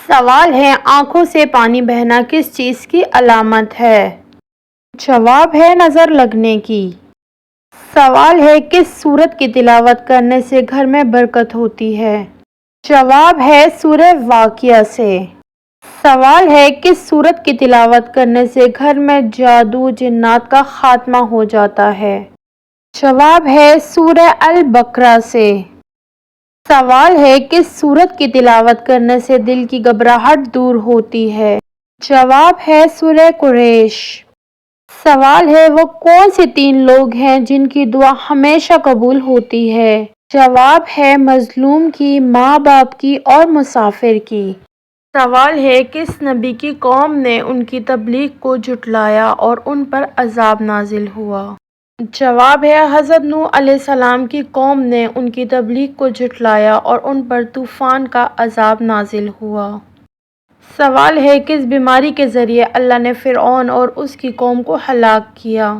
سوال ہے آنکھوں سے پانی بہنا کس چیز کی علامت ہے؟ جواب ہے نظر لگنے کی۔ سوال ہے کس سورت کی تلاوت کرنے سے گھر میں برکت ہوتی ہے؟ جواب ہے سورہ واقعہ سے۔ سوال ہے کس سورت کی تلاوت کرنے سے گھر میں جادو جنات کا خاتمہ ہو جاتا ہے؟ جواب ہے سورہ البقرہ سے۔ سوال ہے کس سورت کی تلاوت کرنے سے دل کی گھبراہٹ دور ہوتی ہے؟ جواب ہے سورہ قریش۔ سوال ہے وہ کون سے 3 لوگ ہیں جن کی دعا ہمیشہ قبول ہوتی ہے؟ جواب ہے مظلوم کی، ماں باپ کی اور مسافر کی۔ سوال ہے کس نبی کی قوم نے ان کی تبلیغ کو جھٹلایا اور ان پر عذاب نازل ہوا؟ جواب ہے حضرت نوح علیہ السلام کی قوم نے ان کی تبلیغ کو جھٹلایا اور ان پر طوفان کا عذاب نازل ہوا۔ سوال ہے کس بیماری کے ذریعے اللہ نے فرعون اور اس کی قوم کو ہلاک کیا؟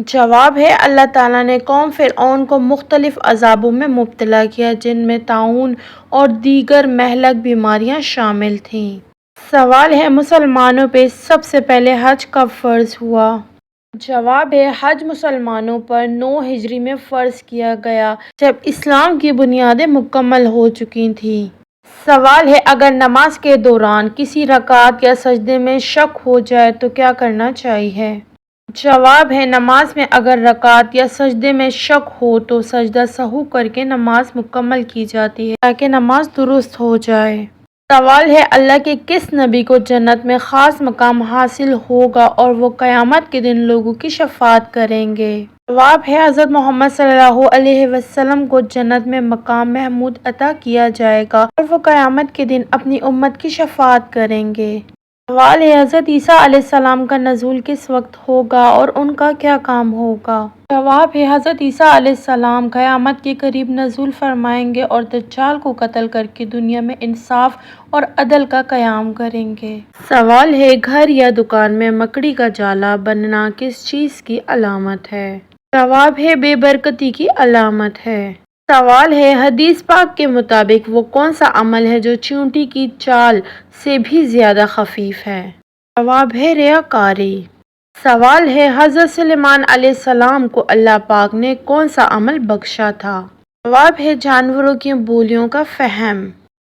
جواب ہے اللہ تعالیٰ نے قوم فرعون کو مختلف عذابوں میں مبتلا کیا جن میں طاعون اور دیگر مہلک بیماریاں شامل تھیں۔ سوال ہے مسلمانوں پہ سب سے پہلے حج کب فرض ہوا؟ جواب ہے حج مسلمانوں پر 9 ہجری میں فرض کیا گیا جب اسلام کی بنیادیں مکمل ہو چکی تھیں۔ سوال ہے اگر نماز کے دوران کسی رکعت یا سجدے میں شک ہو جائے تو کیا کرنا چاہیے؟ جواب ہے نماز میں اگر رکعت یا سجدے میں شک ہو تو سجدہ سہو کر کے نماز مکمل کی جاتی ہے تاکہ نماز درست ہو جائے۔ سوال ہے اللہ کے کس نبی کو جنت میں خاص مقام حاصل ہوگا اور وہ قیامت کے دن لوگوں کی شفاعت کریں گے؟ جواب ہے حضرت محمد صلی اللہ علیہ وسلم کو جنت میں مقام محمود عطا کیا جائے گا اور وہ قیامت کے دن اپنی امت کی شفاعت کریں گے۔ سوال ہے حضرت عیسیٰ علیہ السلام کا نزول کس وقت ہوگا اور ان کا کیا کام ہوگا؟ جواب ہے حضرت عیسیٰ علیہ السلام قیامت کے قریب نزول فرمائیں گے اور دجال کو قتل کر کے دنیا میں انصاف اور عدل کا قیام کریں گے۔ سوال ہے گھر یا دکان میں مکڑی کا جالا بننا کس چیز کی علامت ہے؟ جواب ہے بے برکتی کی علامت ہے۔ سوال ہے حدیث پاک کے مطابق وہ کون سا عمل ہے جو چیونٹی کی چال سے بھی زیادہ خفیف ہے؟ جواب ہے ریاکاری۔ سوال ہے حضرت سلیمان علیہ السلام کو اللہ پاک نے کون سا عمل بخشا تھا؟ جواب ہے جانوروں کی بولیوں کا فہم۔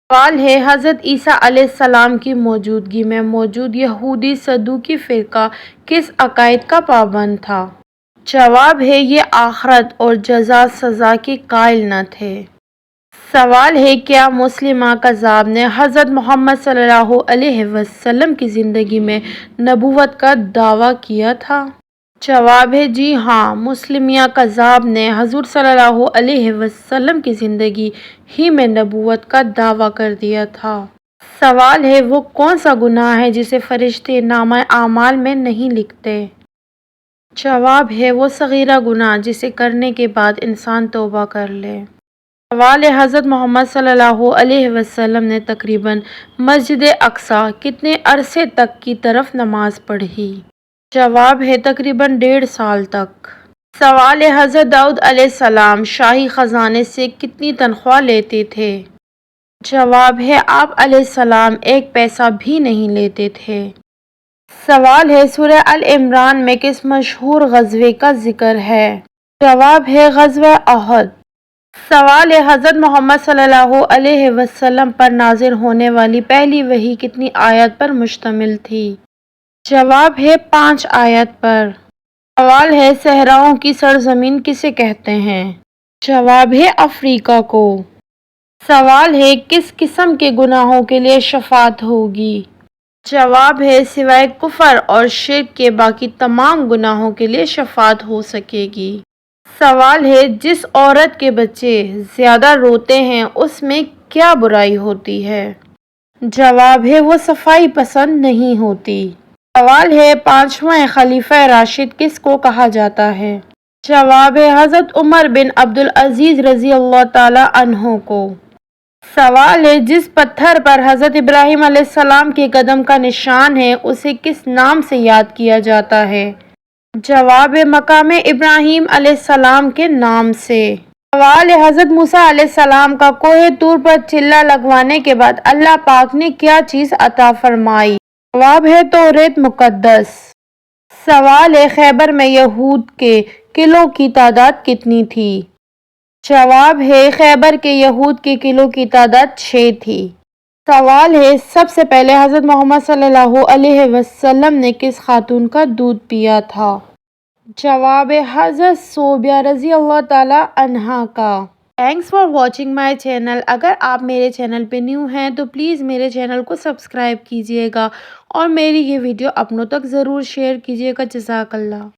سوال ہے حضرت عیسیٰ علیہ السلام کی موجودگی میں موجود یہودی صدوقی فرقہ کس عقائد کا پابند تھا؟ جواب ہے یہ آخرت اور جزا سزا کے قائل نہ تھے۔ سوال ہے کیا مسلمہ کذاب نے حضرت محمد صلی اللہ علیہ وسلم کی زندگی میں نبوت کا دعویٰ کیا تھا؟ جواب ہے جی ہاں، مسلمہ کذاب نے حضور صلی اللہ علیہ وسلم کی زندگی ہی میں نبوت کا دعویٰ کر دیا تھا۔ سوال ہے وہ کون سا گناہ ہے جسے فرشتے نامہ اعمال میں نہیں لکھتے؟ جواب ہے وہ صغیرہ گناہ جسے کرنے کے بعد انسان توبہ کر لے۔ سوال ہے حضرت محمد صلی اللہ علیہ وسلم نے تقریباً مسجد اقصی کتنے عرصے تک کی طرف نماز پڑھی؟ جواب ہے تقریباً 1.5 سال تک۔ سوال ہے حضرت داؤد علیہ السلام شاہی خزانے سے کتنی تنخواہ لیتے تھے؟ جواب ہے آپ علیہ السلام 1 پیسہ بھی نہیں لیتے تھے۔ سوال ہے سورہ ال عمران میں کس مشہور غزوے کا ذکر ہے؟ جواب ہے غزوہ احد۔ سوال ہے حضرت محمد صلی اللہ علیہ وسلم پر نازل ہونے والی پہلی وحی کتنی آیات پر مشتمل تھی؟ جواب ہے 5 آیات پر۔ سوال ہے صحراؤں کی سرزمین کسے کہتے ہیں؟ جواب ہے افریقہ کو۔ سوال ہے کس قسم کے گناہوں کے لیے شفاعت ہوگی؟ جواب ہے سوائے کفر اور شرک کے باقی تمام گناہوں کے لیے شفاعت ہو سکے گی۔ سوال ہے جس عورت کے بچے زیادہ روتے ہیں اس میں کیا برائی ہوتی ہے؟ جواب ہے وہ صفائی پسند نہیں ہوتی۔ سوال ہے 5واں خلیفہ راشد کس کو کہا جاتا ہے؟ جواب ہے حضرت عمر بن عبدالعزیز رضی اللہ تعالی عنہ کو۔ سوال ہے جس پتھر پر حضرت ابراہیم علیہ السلام کے قدم کا نشان ہے اسے کس نام سے یاد کیا جاتا ہے؟ جواب ہے مقام ابراہیم علیہ السلام کے نام سے۔ سوال ہے حضرت موسیٰ علیہ السلام کا کوہ طور پر چلہ لگوانے کے بعد اللہ پاک نے کیا چیز عطا فرمائی؟ جواب ہے توریت مقدس۔ سوال ہے خیبر میں یہود کے قلعوں کی تعداد کتنی تھی؟ جواب ہے خیبر کے یہود کے قلعوں کی تعداد 6 تھی۔ سوال ہے سب سے پہلے حضرت محمد صلی اللہ علیہ وسلم نے کس خاتون کا دودھ پیا تھا؟ جواب ہے حضرت صوبیہ رضی اللہ تعالی عنہا کا۔ Thanks for watching my channel. اگر آپ میرے چینل پہ نیو ہیں تو پلیز میرے چینل کو سبسکرائب کیجیے گا اور میری یہ ویڈیو اپنوں تک ضرور شیئر کیجیے گا۔ جزاک اللہ۔